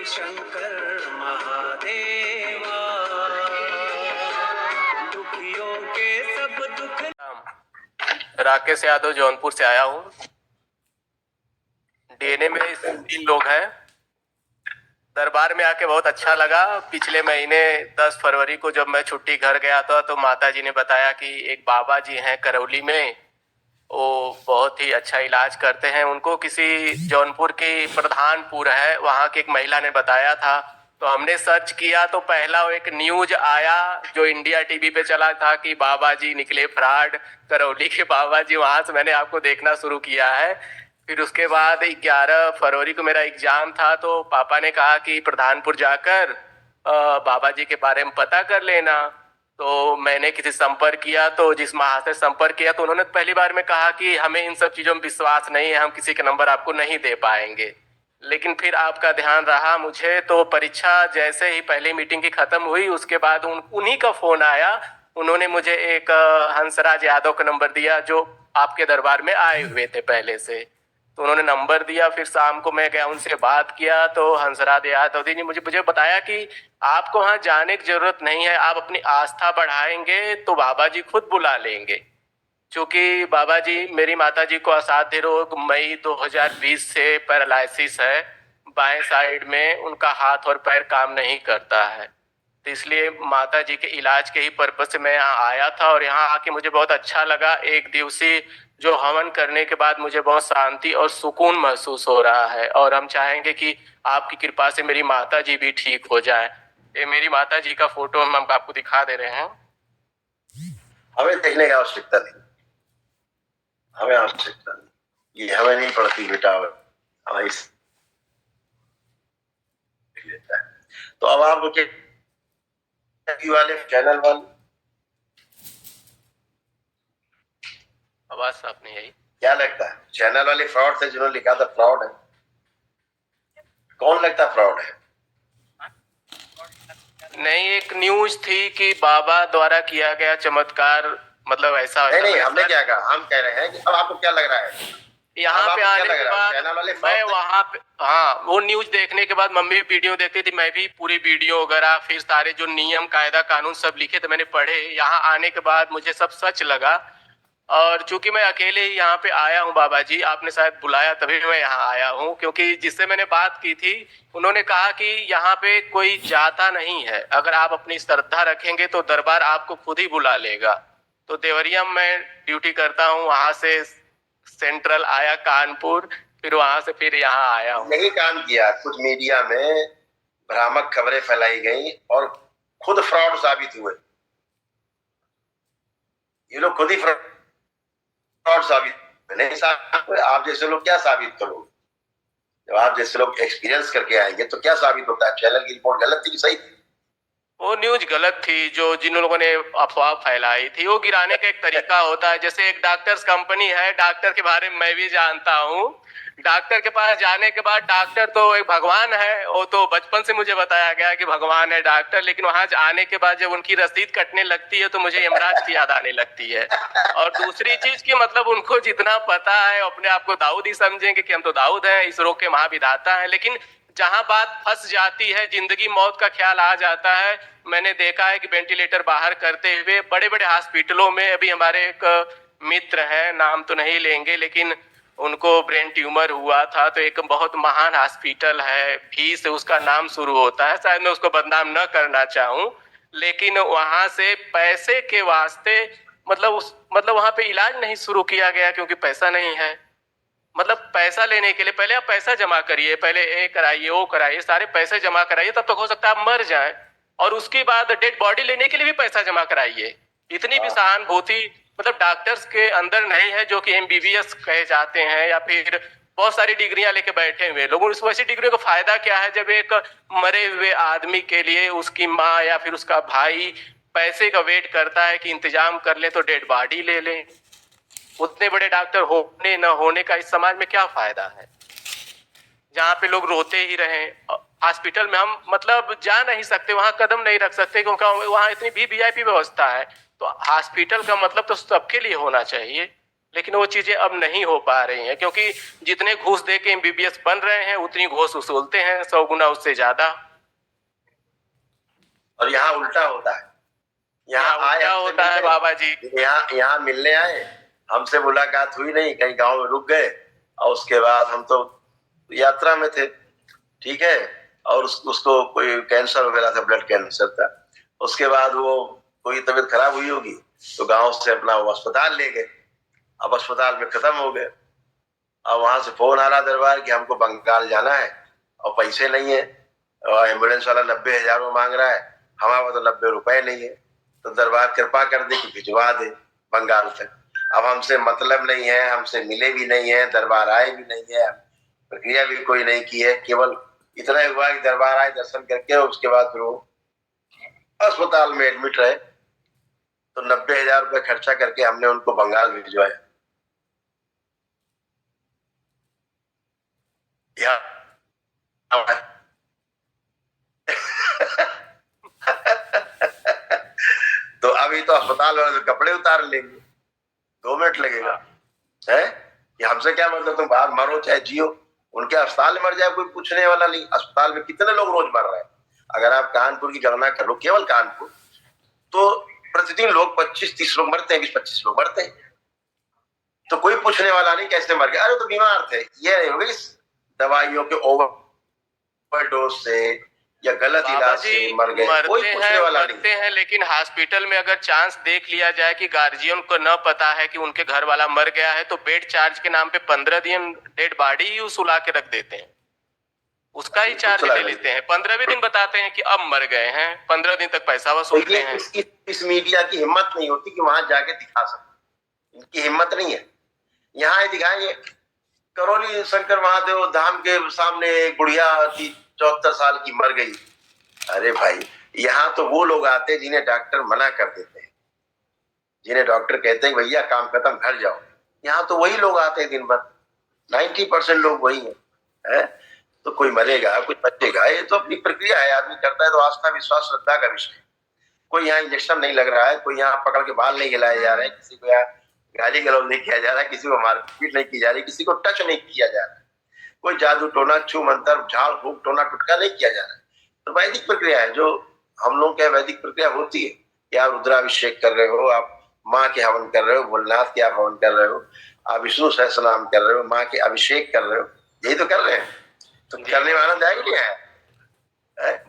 शंकर महादेवा, दुखियों के सब दुख। राकेश यादव जौनपुर से आया हूँ। डीएनए में 3 लोग हैं। दरबार में आके बहुत अच्छा लगा। पिछले महीने 10 फरवरी को जब मैं छुट्टी घर गया था तो माता जी ने बताया कि एक बाबा जी हैं करौली में, वो बहुत ही अच्छा इलाज करते हैं। उनको किसी जौनपुर की प्रधानपुर है, वहाँ की एक महिला ने बताया था। तो हमने सर्च किया तो पहला एक न्यूज आया जो इंडिया टीवी पे चला था कि बाबा जी निकले फ्रॉड, करौली के बाबा जी। वहां से मैंने आपको देखना शुरू किया है। फिर उसके बाद 11 फरवरी को मेरा एग्जाम था तो पापा ने कहा कि प्रधानपुर जाकर बाबा जी के बारे में पता कर लेना। तो मैंने किसी संपर्क किया, तो जिस महाशय संपर्क किया तो उन्होंने पहली बार में कहा कि हमें इन सब चीजों में विश्वास नहीं है, हम किसी का नंबर आपको नहीं दे पाएंगे। लेकिन फिर आपका ध्यान रहा मुझे, तो परीक्षा जैसे ही पहली मीटिंग की खत्म हुई उसके बाद उन्हीं का फोन आया। उन्होंने मुझे एक हंसराज यादव का नंबर दिया जो आपके दरबार में आए हुए थे पहले से। तो उन्होंने नंबर दिया। फिर शाम को मैं गया, उनसे बात किया तो हंसराज यादव जी ने मुझे बताया कि आपको वहां जाने की जरूरत नहीं है, आप अपनी आस्था बढ़ाएंगे तो बाबा जी खुद बुला लेंगे। क्योंकि बाबा जी, मेरी माता जी को असाध्य रोग मई 2020 से पैरालिसिस है। बाएं साइड में उनका हाथ और पैर काम नहीं करता है। तो इसलिए माता जी के इलाज के ही पर्पज से मैं यहाँ आया था और यहाँ आके मुझे बहुत अच्छा लगा। एक दिवसीय जो हवन करने के बाद मुझे बहुत शांति और सुकून महसूस हो रहा है और हम चाहेंगे कि आपकी कृपा से मेरी माता जी भी ठीक हो जाए। ये मेरी माता जी का फोटो हम आपको दिखा दे रहे हैं। हमें देखने की आवश्यकता नहीं, हमें आवश्यकता नहीं, ये हमें नहीं पड़ती बेटा, हमें इस लेता है। तो अब आप वाले चैनल वाले आवाज साफ नहीं आई। क्या लगता है चैनल वाले फ्रॉड थे जिन्होंने लिखा था फ्रॉड है? कौन लगता फ्रॉड है? नहीं, एक न्यूज थी कि बाबा द्वारा किया गया चमत्कार, मतलब ऐसा। नहीं, हमने क्या कहा, हम कह रहे हैं कि अब आपको क्या लग रहा है यहाँ पे आने के बाद मैं वहाँ पे, हाँ, वो न्यूज देखने के बाद मम्मी भी वीडियो देखती थी, मैं भी पूरी वीडियो वगैरह फिर सारे जो नियम कायदा कानून सब लिखे थे मैंने पढ़े। यहाँ आने के बाद मुझे सब सच लगा। और चूंकि मैं अकेले ही यहाँ पे आया हूँ बाबा जी, आपने शायद बुलाया तभी मैं यहाँ आया हूँ, क्योंकि जिससे मैंने बात की थी उन्होंने कहा कि यहाँ पे कोई जाता नहीं है, अगर आप अपनी श्रद्धा रखेंगे तो दरबार आपको खुद ही बुला लेगा। तो देवरिया में ड्यूटी करता हूँ, वहां से सेंट्रल आया कानपुर, फिर वहां से फिर यहाँ आया हूँ। नहीं काम किया, कुछ मीडिया में भ्रामक खबरें फैलाई गई और खुद फ्रॉड साबित हुए। ये लोग खुद ही फ्रॉड साबित नहीं, साबित आप जैसे लोग क्या साबित करोगे? जब आप जैसे लोग एक्सपीरियंस करके आएंगे तो क्या साबित होता है? चैनल की रिपोर्ट गलत थी कि सही थी? वो न्यूज गलत थी, जो जिन लोगों ने अफवाह फैलाई थी। वो गिराने का एक तरीका होता है। जैसे एक डॉक्टर्स कंपनी है, डॉक्टर के बारे में मैं भी जानता हूँ। डॉक्टर के पास जाने के बाद, डॉक्टर तो एक भगवान है, वो तो बचपन से मुझे बताया गया कि भगवान है डॉक्टर, लेकिन वहां आने के बाद जब उनकी रसीद कटने लगती है तो मुझे यमराज की याद आने लगती है। और दूसरी चीज की मतलब उनको जितना पता है, अपने आप को दाऊद ही समझेंगे कि हम तो दाऊद हैं, इस रोग के महाविधाता है। लेकिन जहां बात फंस जाती है, जिंदगी मौत का ख्याल आ जाता है। मैंने देखा है कि वेंटिलेटर बाहर करते हुए बड़े बड़े हॉस्पिटलों में, अभी हमारे एक मित्र हैं, नाम तो नहीं लेंगे, लेकिन उनको ब्रेन ट्यूमर हुआ था। तो एक बहुत महान हॉस्पिटल है, भी से उसका नाम शुरू होता है, शायद मैं उसको बदनाम न करना चाहूं, लेकिन वहां से पैसे के वास्ते मतलब वहां पे इलाज नहीं शुरू किया गया क्योंकि पैसा नहीं है। मतलब पैसा लेने के लिए पहले आप पैसा जमा करिए, पहले ये कराइए वो कराइए, सारे पैसे जमा कराइए, तब तक हो सकता है आप मर जाएं। और उसके बाद डेड बॉडी लेने के लिए भी पैसा जमा कराइए। इतनी भी सहानुभूति मतलब डॉक्टर्स के अंदर नहीं है, जो कि एमबीबीएस कहे जाते हैं या फिर बहुत सारी डिग्रियां लेके बैठे हुए लोग। उस वैसी डिग्रियों का फायदा क्या है जब एक मरे हुए आदमी के लिए उसकी माँ या फिर उसका भाई पैसे का वेट करता है कि इंतजाम कर ले तो डेड बॉडी ले ले। उतने बड़े डॉक्टर होने न होने का इस समाज में क्या फायदा है, जहाँ पे लोग रोते ही रहें। हॉस्पिटल में हम मतलब जा नहीं सकते, वहां कदम नहीं रख सकते क्योंकि वहां इतनी भी वीआईपी व्यवस्था है। तो हॉस्पिटल का मतलब तो सबके लिए होना चाहिए। लेकिन वो चीजें अब नहीं हो पा रही हैं, क्योंकि जितने घूस दे के एमबीबीएस बन रहे हैं उतनी घूस वसूलते हैं 100 गुना उससे ज्यादा। और यहाँ उल्टा होता है, यहाँ आए उल्टा हमसे होता है मिलने, बाबा जी। यहाँ मिलने आए, हमसे मुलाकात हुई नहीं, कहीं गांव में रुक गए, और उसके बाद हम तो यात्रा में थे, ठीक है, और उसको कोई कैंसर वगैरह था, ब्लड कैंसर था। उसके बाद वो कोई तबीयत खराब हुई होगी तो गांव से अपना वो अस्पताल ले गए। अब अस्पताल में खत्म हो गए, और वहां से फोन आ रहा दरबार कि हमको बंगाल जाना है और पैसे नहीं है, और एम्बुलेंस वाला 90,000 में मांग रहा है, हमारे पास तो 90 रुपए नहीं है। तो दरबार कृपा कर दे कि भिजवा दे बंगाल तक। अब हमसे मतलब नहीं है, हमसे मिले भी नहीं है, दरबार आए भी नहीं है, प्रक्रिया भी कोई नहीं की है, केवल इतना ही हुआ कि दरबार आए, दर्शन करके, उसके बाद फिर वो अस्पताल में एडमिट रहे। तो 90,000 रुपए खर्चा करके हमने उनको बंगाल भिजवाया। तो अभी तो अस्पताल वाले तो कपड़े उतार लेंगे, 2 मिनट लगेगा है कि हमसे क्या मतलब, तुम बाहर मरो चाहे जियो, उनके अस्पताल में मर जाए कोई पूछने वाला नहीं। अस्पताल में कितने लोग रोज मर रहे हैं, अगर आप कानपुर की गणना कर लो, केवल कानपुर, तो प्रतिदिन लोग 25-30 लोग मरते हैं, 20-25 लोग मरते हैं। तो कोई पूछने वाला नहीं कैसे मर गया, अरे तो बीमार थे, ये नहीं होगा इस दवाइयों के ओवरडोज से या गलत इलाज से मर गए, कोई पूछने वाला नहीं। मरते हैं, लेकिन हॉस्पिटल में अगर चांस देख लिया जाए कि गार्जियन को न पता है कि उनके घर वाला मर गया है, तो बेड चार्ज के नाम पे 15 दिन डेड बॉडी ही उसूला के रख देते हैं, उसका ही चार्ज ले लेते हैं। 15वें दिन बताते हैं कि अब मर गए हैं, 15 दिन तक पैसा वसूलते हैं। इस मीडिया की हिम्मत नहीं होती कि वहां जाके दिखा सके, इनकी हिम्मत नहीं है। यहाँ ही दिखाएंगे, करौली शंकर महादेव धाम के सामने एक बुढ़िया थी, 74 साल की, मर गई। अरे भाई, यहाँ तो वो लोग आते हैं जिन्हें डॉक्टर मना कर देते हैं, जिन्हें डॉक्टर कहते हैं भैया काम खत्म, घर जाओ। यहाँ तो वही लोग आते हैं दिन भर, 90% लोग वही है। तो कोई मरेगा, कोई बचेगा, ये तो अपनी प्रक्रिया है, आदमी करता है तो आस्था विश्वास श्रद्धा का विषय। कोई यहाँ इंजेक्शन नहीं लग रहा है, कोई यहाँ पकड़ के बाल नहीं हिलाए जा रहे हैं, किसी को यहाँ गाली गलौज नहीं किया जा रहा है, किसी को मारपीट नहीं की जा रही, किसी को टच नहीं किया जा रहा है, कोई जादू टोना छू मंत्र झाड़ फूक टोना टुटका नहीं किया जा रहा है। तो वैदिक प्रक्रिया है, जो हम लोग के वैदिक प्रक्रिया होती है कि आप रुद्राभिषेक कर रहे हो, आप माँ के हवन कर रहे हो, भोलेनाथ के आप हवन कर रहे हो, आप विष्णु सहस्रनाम कर रहे हो, माँ के अभिषेक कर रहे हो, यही तो कर रहे हैं। तो करने में आनंद आएगा, नहीं आया?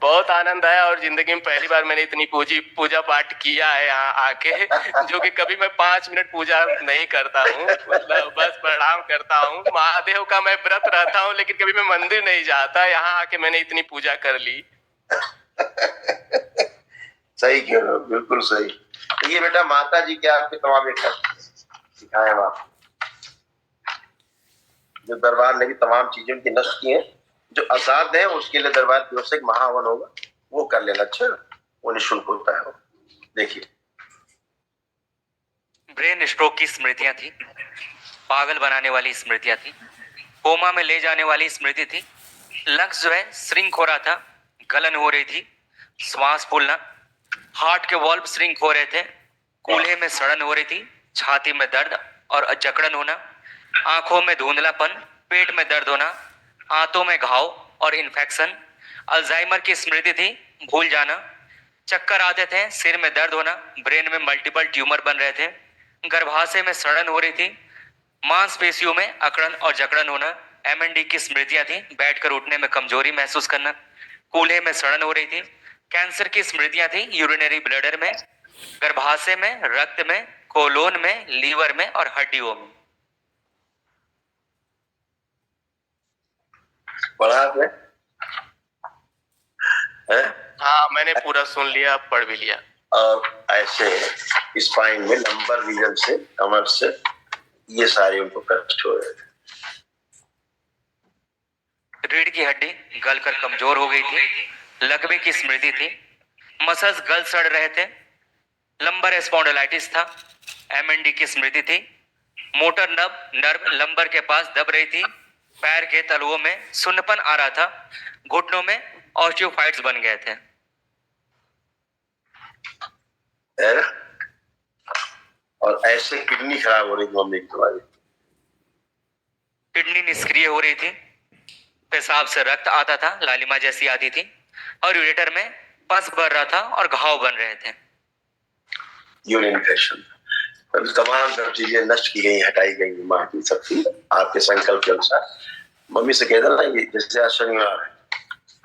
बहुत आनंद आया, और जिंदगी में पहली बार मैंने इतनी पूजा पाठ किया है यहाँ आके, जो कि कभी मैं 5 मिनट पूजा नहीं करता हूँ, मतलब बस प्रणाम करता हूँ। महादेव का मैं व्रत रहता हूँ, लेकिन कभी मैं मंदिर नहीं जाता, यहाँ आके मैंने इतनी पूजा कर ली। सही कह रहे हो, बिल्कुल सही। तो ये बेटा माता जी के आपके तमाम बेटा सिखाए हम आपको, जो दरबार ने भी तमाम चीजें उनकी नष्ट की हैं, जो असाध्य है उसके लिए दरबार की ओर से एक महावन होगा, वो कर लेना। अच्छा, वो निःशुल्क होता है। देखिए, ब्रेन स्ट्रोक की स्मृतियां थी, पागल बनाने वाली स्मृतियां थी, कोमा में ले जाने वाली स्मृति थी, लंग्स जो है श्रिंक हो रहा था, गलन हो रही थी, श्वास फूलना, हार्ट के वॉल्व श्रिंक हो रहे थे, कूल्हे में सड़न हो रही थी, छाती में दर्द और जकड़न होना, आंखों में धुंधलापन, पेट में दर्द होना, आंतों में घाव और इन्फेक्शन, अल्जाइमर की स्मृति थी, भूल जाना, चक्कर आते थे, सिर में दर्द होना, ब्रेन में मल्टीपल ट्यूमर बन रहे थे, गर्भाशय में सड़न हो रही थी, मांसपेशियों में अकड़न और जकड़न होना, एमएनडी की स्मृतियां थी, बैठकर उठने में कमजोरी महसूस करना, कूल्हे में सड़न हो रही थी, कैंसर की स्मृतियां थी, यूरिनरी ब्लैडर में, गर्भाशय में, रक्त में, कोलोन में, लीवर में और हड्डियों में। पढ़ा आपने? हाँ, मैंने पूरा सुन लिया, पढ़ भी लिया। और ऐसे स्पाइन में लंबर रीजन से, कमर से, ये सारे उनको कष्ट हो रहे थे। रीढ़ की हड्डी गलकर कमजोर हो गई थी, लकवे की स्मृति थी, मसल्स गल सड़ रहे थे, लंबर स्पॉन्डिलाइटिस था, एमएनडी की स्मृति थी, मोटर नर्व लंबर के पास दब रही थी, पैर के तलुओं में सुन्नपन आ रहा था, घुटनों में ऑस्टियोफाइट्स बन गए थे। और ऐसे किडनी खराब हो रही थी मम्मी की तुम्हारी। किडनी निष्क्रिय हो रही थी, पेशाब से रक्त आता था, लालिमा जैसी आती थी, और यूरेटर में पस भर रहा था और घाव बन रहे थे। यूरिन इन्फेक्शन, तमाम सब चीजें नष्ट की गई, हटाई गई माँ की शक्ति आपके संकल्प के अनुसार। मम्मी से कह देना, ये जैसे आज शनिवार है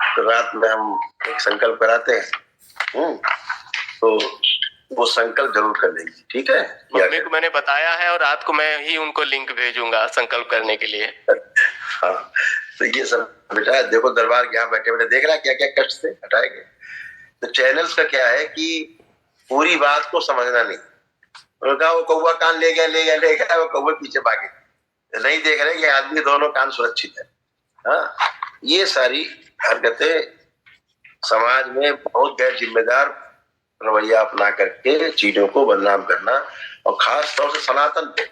तो रात में हम एक संकल्प कराते हैं, तो वो संकल्प जरूर कर लेंगे, ठीक है? मम्मी को मैंने बताया है और रात को मैं ही उनको लिंक भेजूंगा संकल्प करने के लिए। हाँ, तो ये सब बेटा देखो, दरबार के यहाँ बैठे बैठे देख रहा क्या क्या कष्ट से हटाए गए। तो चैनल्स का क्या है कि पूरी बात को समझना नहीं, उनका वो कौवा कान ले गया, वो कौवे पीछे भागे, नहीं देख रहे कि आदमी दोनों कान सुरक्षित है। हाँ, ये सारी हरकतें समाज में बहुत गैर जिम्मेदार रवैया अपना करके चीजों को बदनाम करना, और खास तौर से सनातन पे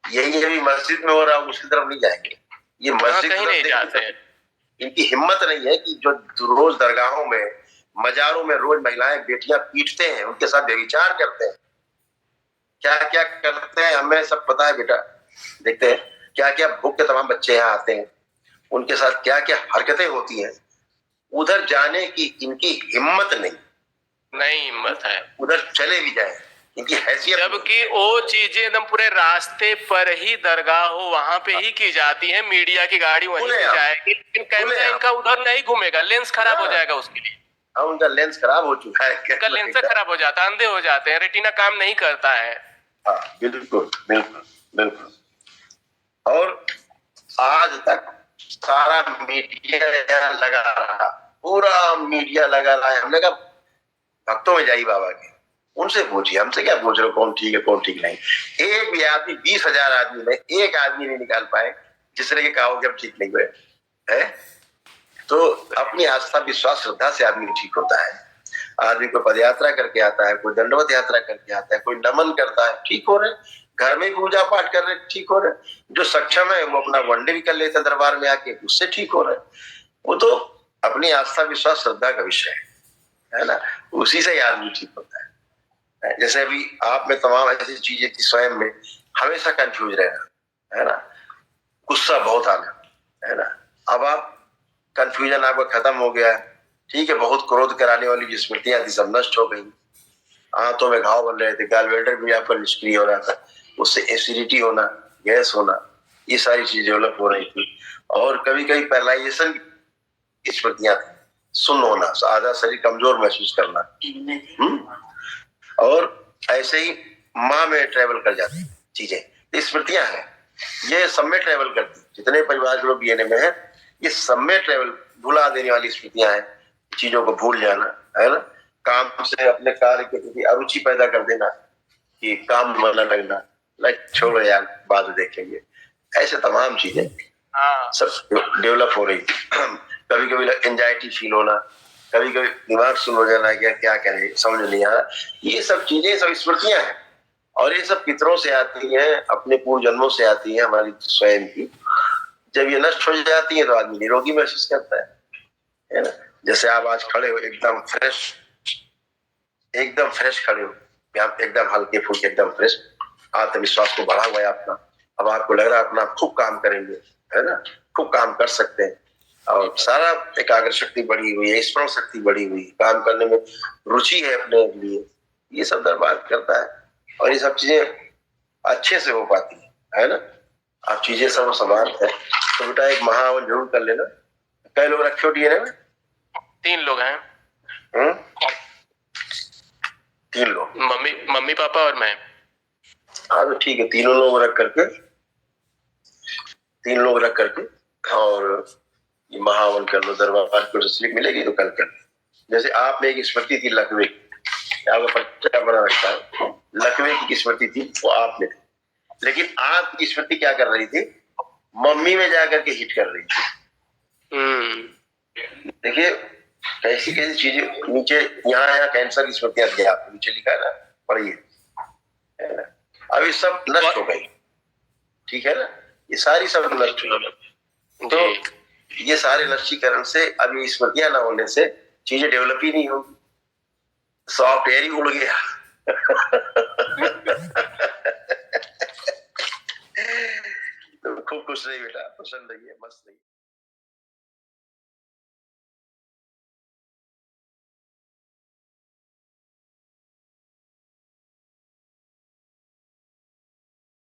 यही अभी मस्जिद में हो रहा है, उसकी तरफ नहीं जाएंगे। ये मस्जिद कहीं नहीं जाते हैं। इनकी हिम्मत नहीं है कि जो रोज दरगाहों में मजारों में रोज महिलाएं बेटियां पीटते हैं, उनके साथ व्यभिचार करते हैं, क्या क्या करते हैं हमें सब पता है बेटा। देखते हैं क्या क्या भूख के तमाम बच्चे यहाँ आते हैं, उनके साथ क्या क्या हरकतें होती हैं। उधर जाने की इनकी हिम्मत नहीं हिम्मत है, उधर चले भी जाए, इनकी हैसियत। जबकि वो चीजें एकदम पूरे रास्ते पर ही दरगाह हो वहां पे ही की जाती है, मीडिया की गाड़ी वहीं से जाएगी, लेकिन कैमरा इनका उधर नहीं घूमेगा, लेंस खराब हो जाएगा उसके लिए। हाँ, उनका लेंस खराब हो चुका है, उनका लेंस खराब हो जाता है, अंधे हो जाते हैं, रेटिना काम नहीं करता है। हाँ, बिल्कुल बिल्कुल बिल्कुल। और आज तक सारा मीडिया लगा रहा, पूरा मीडिया लगा रहा है। हमने कहा भक्तों में जाइए बाबा के, उनसे पूछिए, हमसे क्या पूछ रहे हो कौन ठीक है कौन ठीक नहीं। एक भी आदमी 20,000 आदमी में एक आदमी नहीं निकाल पाए जिसने के कहा कि हम ठीक नहीं हुए है। तो अपनी आस्था विश्वास श्रद्धा से आदमी ठीक होता है। आदमी कोई पद यात्रा करके आता है, कोई दंडवत यात्रा करके आता है, कोई नमन करता है, ठीक हो रहे, घर में पूजा पाठ कर रहे, ठीक हो रहे। जो सक्षम है वो अपना वनडे भी कर लेते हैं दरबार में आके, उससे ठीक हो रहे। वो तो अपनी आस्था विश्वास श्रद्धा का विषय है ना, उसी से आदमी ठीक होता है। जैसे अभी आप में तमाम ऐसी चीजें थी, स्वयं में हमेशा कंफ्यूज रहना है ना, गुस्सा बहुत आना है ना। अब आप कंफ्यूजन आपका खत्म हो गया, ठीक है। बहुत क्रोध कराने वाली जो स्मृतियां थी सब नष्ट हो गई, आंतों में घाव बन रहे थे, गालवेल्डर भी आपका निष्क्रिय हो रहा था, उससे एसिडिटी होना, गैस होना, ये सारी चीजें डेवलप हो रही थी। और कभी कभी पैरालाइजेशन की स्मृतियां थी, सुन्न होना, आधा शरीर कमजोर महसूस करना, और ऐसे ही माँ में ट्रेवल कर जाती चीजें, स्मृतियां हैं, ये सब में ट्रेवल करती। जितने परिवार के लोग डीएनए में है, ये सब में ट्रेवल, भुला देने वाली स्मृतियां हैं, चीजों को भूल जाना है ना, काम से अपने कार्य के प्रति अरुचि पैदा कर देना, कि काम मन लगना, लाइक छोड़ो यार बाद में देखेंगे, ऐसे तमाम चीजें सब डेवलप हो रही थी। कभी कभी एंजाइटी फील होना, कभी कभी दिमाग सुन हो जाना, क्या करें समझ नहीं आ रहा। ये सब चीजें सब स्मृतियां हैं, और ये सब पितरों से आती हैं, अपने पूर्व जन्मों से आती हैं, हमारी स्वयं की। जब ये नष्ट हो जाती है तो आदमी निरोगी महसूस करता है ना। जैसे आप आज खड़े हो एकदम फ्रेश खड़े हो, एकदम हल्के फुल्के, एकदम फ्रेश, आत्मविश्वास को बढ़ा हुआ है आपका। अब आपको लग रहा है अपना खूब काम करेंगे, है ना, खूब काम कर सकते हैं, और सारा एकाग्र शक्ति बढ़ी हुई है, स्मरण शक्ति बढ़ी हुई, काम करने में रुचि है अपने लिए। ये सब दरबार करता है, और ये सब चीजें अच्छे से हो पाती है ना। आप चीजें सब संभालते हैं तो बेटा एक महावन जरूर कर लेना। कई लोग रखे हो डीएनए में? 3 लोग हैं। 3 लोग, मम्मी पापा और मैं। हाँ तो ठीक है, 3 लोग रख करके और ये महावन कर लो। दरबार को स्लिप मिलेगी तो कल कर। जैसे आप में एक स्मृति थी लकवे की, आपका पर्चा बना रखा है, लकवे की स्मृति थी वो आप में थी, लेकिन आपकी स्मृति क्या कर रही थी, मम्मी में जाकर के हिट कर रही थी। देखिए कैसी कैसी चीजें नीचे, यहाँ कैंसर की स्मृतियां थी, आपको नीचे लिखा है ना, पढ़िए। अभी सब नष्ट हो गई, ठीक है ना, ये सारी सब नष्ट हो गई। तो ये सारे नष्टीकरण से, अभी स्मृतियां ना होने से चीजें डेवलप ही नहीं होगी, सॉफ्टवेयर ही उड़ गया। खुश रहिए बेटा, प्रसन्न रहिए, मस्त रहिए।